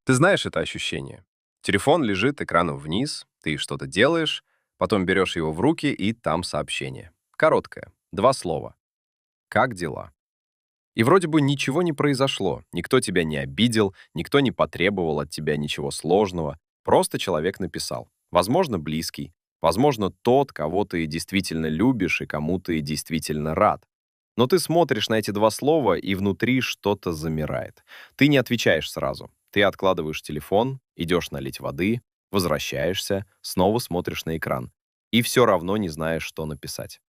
Ты знаешь это ощущение? Телефон лежит экраном вниз, ты что-то делаешь, потом берешь его в руки, и там сообщение. Короткое, 2 слова. Как дела? И вроде бы ничего не произошло, никто тебя не обидел, никто не потребовал от тебя ничего сложного, просто человек написал. Возможно, близкий, возможно, тот, кого ты действительно любишь и кому ты действительно рад. Но ты смотришь на эти 2 слова, и внутри что-то замирает. Ты не отвечаешь сразу. Ты откладываешь телефон, идешь налить воды, возвращаешься, снова смотришь на экран. И все равно не знаешь, что написать.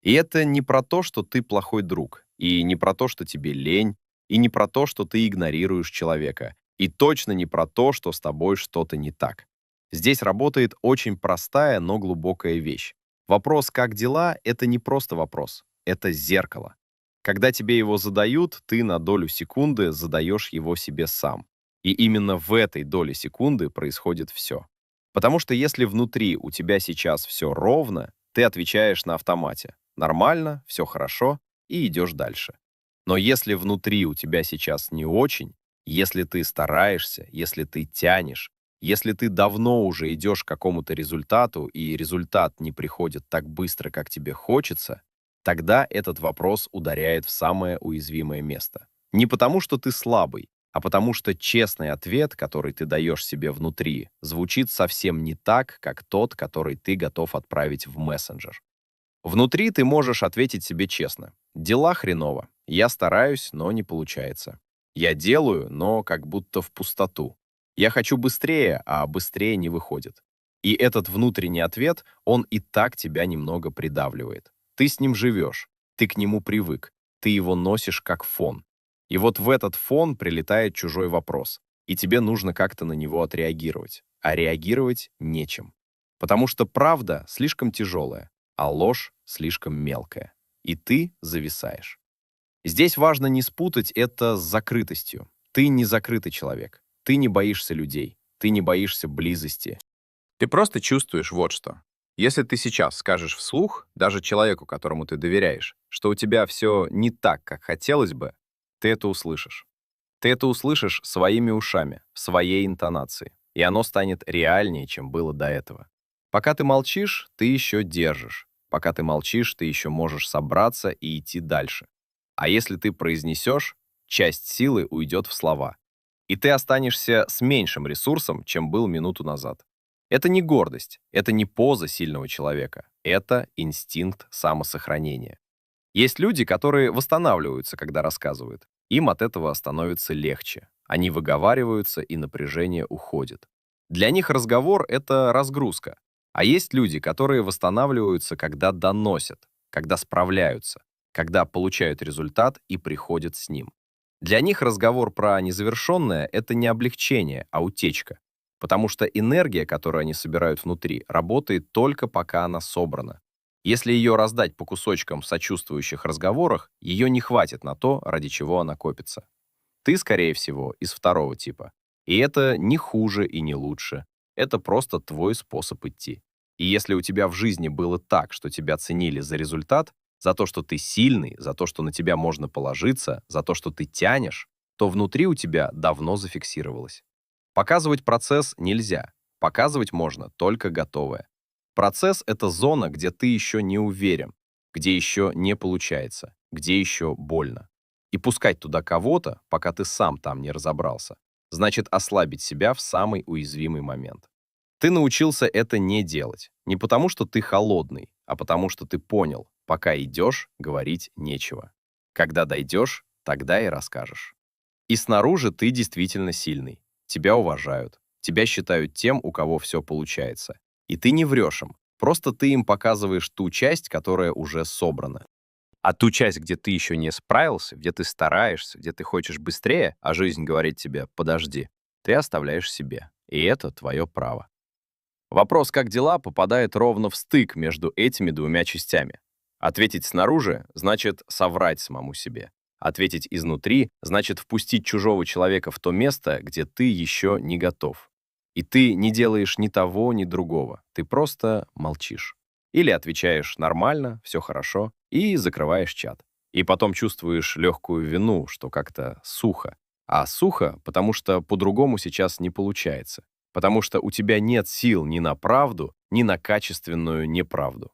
И это не про то, что ты плохой друг, и не про то, что тебе лень, и не про то, что ты игнорируешь человека, и точно не про то, что с тобой что-то не так. Здесь работает очень простая, но глубокая вещь. Вопрос «как дела?» — это не просто вопрос, это зеркало. Когда тебе его задают, ты на долю секунды задаешь его себе сам. И именно в этой доле секунды происходит все. Потому что если внутри у тебя сейчас все ровно, ты отвечаешь на автомате. Нормально, все хорошо, и идешь дальше. Но если внутри у тебя сейчас не очень, если ты стараешься, если ты тянешь, если ты давно уже идешь к какому-то результату, и результат не приходит так быстро, как тебе хочется, тогда этот вопрос ударяет в самое уязвимое место. Не потому, что ты слабый, а потому что честный ответ, который ты даешь себе внутри, звучит совсем не так, как тот, который ты готов отправить в мессенджер. Внутри ты можешь ответить себе честно. Дела хреново. Я стараюсь, но не получается. Я делаю, но как будто в пустоту. Я хочу быстрее, а быстрее не выходит. И этот внутренний ответ, он и так тебя немного придавливает. Ты с ним живешь, ты к нему привык, ты его носишь как фон. И вот в этот фон прилетает чужой вопрос, и тебе нужно как-то на него отреагировать. А реагировать нечем. Потому что правда слишком тяжелая, а ложь слишком мелкая. И ты зависаешь. Здесь важно не спутать это с закрытостью. Ты не закрытый человек. Ты не боишься людей. Ты не боишься близости. Ты просто чувствуешь вот что. Если ты сейчас скажешь вслух, даже человеку, которому ты доверяешь, что у тебя все не так, как хотелось бы, ты это услышишь. Ты это услышишь своими ушами, в своей интонации, и оно станет реальнее, чем было до этого. Пока ты молчишь, ты еще держишь. Пока ты молчишь, ты еще можешь собраться и идти дальше. А если ты произнесешь, часть силы уйдет в слова. И ты останешься с меньшим ресурсом, чем был минуту назад. Это не гордость, это не поза сильного человека, это инстинкт самосохранения. Есть люди, которые восстанавливаются, когда рассказывают. Им от этого становится легче. Они выговариваются, и напряжение уходит. Для них разговор — это разгрузка. А есть люди, которые восстанавливаются, когда доносят, когда справляются, когда получают результат и приходят с ним. Для них разговор про незавершенное — это не облегчение, а утечка. Потому что энергия, которую они собирают внутри, работает только пока она собрана. Если ее раздать по кусочкам в сочувствующих разговорах, ее не хватит на то, ради чего она копится. Ты, скорее всего, из второго типа. И это не хуже и не лучше. Это просто твой способ идти. И если у тебя в жизни было так, что тебя ценили за результат, за то, что ты сильный, за то, что на тебя можно положиться, за то, что ты тянешь, то внутри у тебя давно зафиксировалось. Показывать процесс нельзя. Показывать можно только готовое. Процесс — это зона, где ты еще не уверен, где еще не получается, где еще больно. И пускать туда кого-то, пока ты сам там не разобрался, значит ослабить себя в самый уязвимый момент. Ты научился это не делать. Не потому, что ты холодный, а потому, что ты понял, пока идешь, говорить нечего. Когда дойдешь, тогда и расскажешь. И снаружи ты действительно сильный. Тебя уважают. Тебя считают тем, у кого все получается. И ты не врешь им. Просто ты им показываешь ту часть, которая уже собрана. А ту часть, где ты еще не справился, где ты стараешься, где ты хочешь быстрее, а жизнь говорит тебе «подожди», ты оставляешь себе. И это твое право. Вопрос «как дела?» попадает ровно в стык между этими двумя частями. Ответить снаружи значит соврать самому себе. Ответить изнутри значит впустить чужого человека в то место, где ты еще не готов. И ты не делаешь ни того, ни другого. Ты просто молчишь. Или отвечаешь «нормально», «все хорошо» и закрываешь чат. И потом чувствуешь легкую вину, что как-то сухо. А сухо, потому что по-другому сейчас не получается. Потому что у тебя нет сил ни на правду, ни на качественную неправду.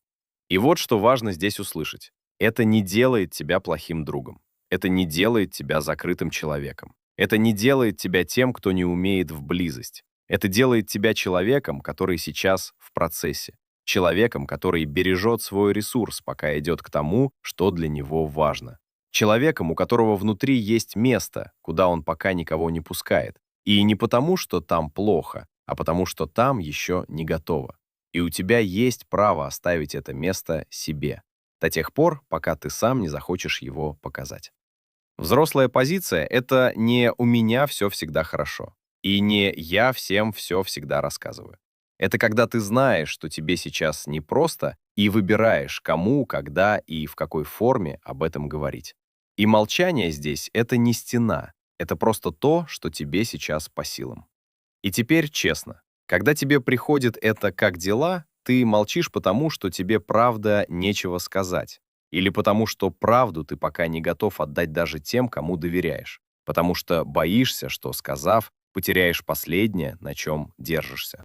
И вот что важно здесь услышать. Это не делает тебя плохим другом. Это не делает тебя закрытым человеком. Это не делает тебя тем, кто не умеет в близость. Это делает тебя человеком, который сейчас в процессе. Человеком, который бережет свой ресурс, пока идет к тому, что для него важно. Человеком, у которого внутри есть место, куда он пока никого не пускает. И не потому, что там плохо, а потому, что там еще не готово. И у тебя есть право оставить это место себе, до тех пор, пока ты сам не захочешь его показать. Взрослая позиция — это не «у меня все всегда хорошо» и не «я всем все всегда рассказываю». Это когда ты знаешь, что тебе сейчас непросто, и выбираешь, кому, когда и в какой форме об этом говорить. И молчание здесь — это не стена, это просто то, что тебе сейчас по силам. И теперь честно, когда тебе приходит это «как дела», ты молчишь потому, что тебе правда нечего сказать. Или потому, что правду ты пока не готов отдать даже тем, кому доверяешь. Потому что боишься, что, сказав, потеряешь последнее, на чем держишься.